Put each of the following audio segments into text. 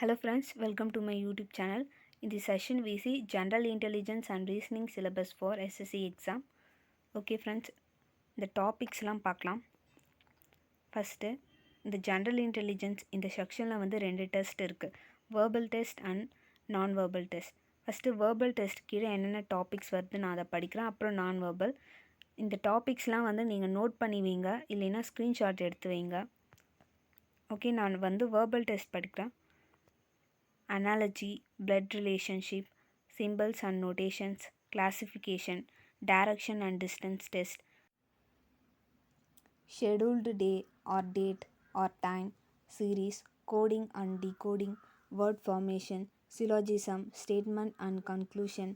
Hello friends, welcome to my YouTube channel. In this session we see General Intelligence and Reasoning syllabus for SSC exam. Okay friends, இந்த டாபிக்ஸ்லாம் பார்க்கலாம். First இந்த general intelligence இந்த செக்ஷனில் வந்து 2 test இருக்குது. Verbal test and நான் verbal test. First verbal test கீழே என்னென்ன டாபிக்ஸ் வருது நான் அதை படிக்கிறேன். அப்புறம் நான் வேர்பல். இந்த டாபிக்ஸ்லாம் வந்து நீங்கள் நோட் பண்ணி வைங்க, இல்லைன்னா ஸ்க்ரீன்ஷாட் எடுத்து வைங்க. ஓகே, நான் வந்து வேர்பல் டெஸ்ட் படிக்கிறேன். Analogy, blood relationship, symbols and notations, classification, direction and distance test, scheduled day or date or time, series, coding and decoding, word formation, syllogism, statement and conclusion,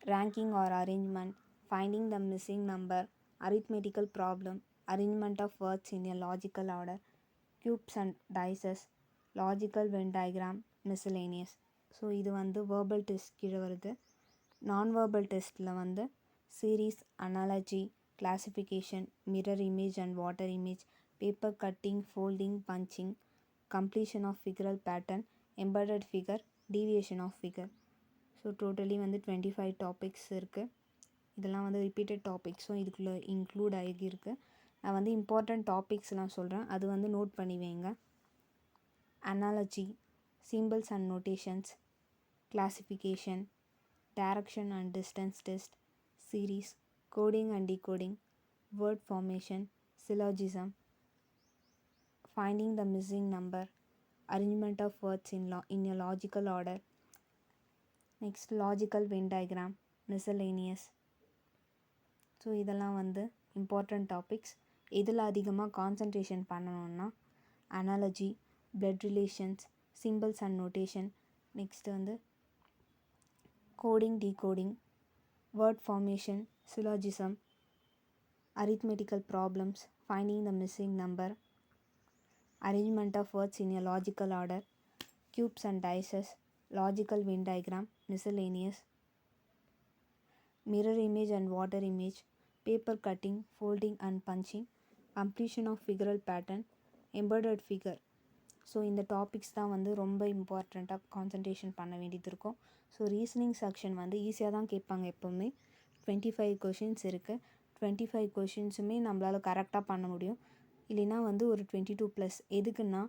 ranking or arrangement, finding the missing number, arithmetical problem, arrangement of words in a logical order, cubes and dices, logical Venn diagram, miscellaneous. So இது வந்து verbal test கீழே வருது. நான் verbal டெஸ்ட்டில் வந்து series, analogy, classification, mirror image and water image, paper cutting, folding, punching, completion of figural pattern, embedded figure, deviation of figure. So totally வந்து 25 topics இருக்குது. இதெல்லாம் வந்து ரிப்பீட்டட் டாபிக்ஸும் இதுக்குள்ளே இன்க்ளூட் ஆகியிருக்கு. நான் வந்து இம்பார்ட்டண்ட் டாபிக்ஸ்லாம் சொல்கிறேன், அது வந்து நோட் பண்ணி வைங்க. Analogy, symbols and notations, classification, direction and distance test, series, coding and decoding, word formation, syllogism, finding the missing number, arrangement of words in a logical order, next logical Venn diagram, miscellaneous. So இதெல்லாம் வந்து important topics. இதில் அதிகமாக concentration பண்ணணுன்னா analogy, blood relations, symbols and notation, next வந்து coding, decoding, word formation, syllogism, arithmetical problems, finding the missing number, arrangement of words in a logical order, cubes and dices, logical Venn diagram, miscellaneous, mirror image and water image, paper cutting, folding and punching, completion of figural pattern, embedded figure. So இந்த topics தான் வந்து ரொம்ப இம்பார்ட்டண்ட்டாக concentration பண்ண வேண்டியது இருக்கும். So reasoning section வந்து ஈஸியாக தான் கேட்பாங்க எப்போவுமே. 25 கொஷின்ஸ் இருக்குது. 25 கொஷின்ஸுமே நம்மளால் கரெக்டாக பண்ண முடியும். இல்லைன்னா வந்து ஒரு 22+. எதுக்குன்னா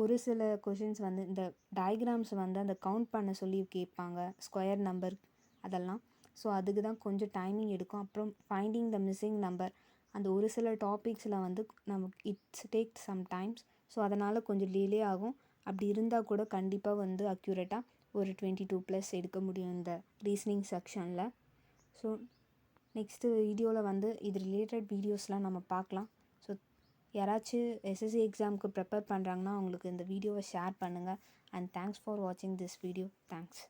ஒரு சில கொஷின்ஸ் வந்து இந்த டயக்ராம்ஸ் வந்து அந்த கவுண்ட் பண்ண சொல்லி கேட்பாங்க, ஸ்கொயர் நம்பர் அதெல்லாம். ஸோ அதுக்கு தான் கொஞ்சம் டைமிங் எடுக்கும். அப்புறம் ஃபைண்டிங் த மிஸ்ஸிங் நம்பர், அந்த ஒரு சில டாபிக்ஸில் வந்து நமக்கு it's take some times. So அதனால் கொஞ்சம் டிலே ஆகும். அப்படி இருந்தால் கூட கண்டிப்பாக வந்து அக்யூரேட்டாக ஒரு 22+ எடுக்க முடியும் இந்த ரீசனிங் செக்ஷனில். ஸோ நெக்ஸ்ட்டு வீடியோவில் வந்து இது ரிலேட்டட் வீடியோஸ்லாம் நம்ம பார்க்கலாம். ஸோ யாராச்சும் எஸ்எஸ்சி எக்ஸாமுக்கு ப்ரிப்பேர் பண்ணுறாங்கன்னா அவங்களுக்கு இந்த வீடியோவை ஷேர் பண்ணுங்கள். அண்ட் தேங்க்ஸ் ஃபார் வாட்சிங் திஸ் வீடியோ. தேங்க்ஸ்.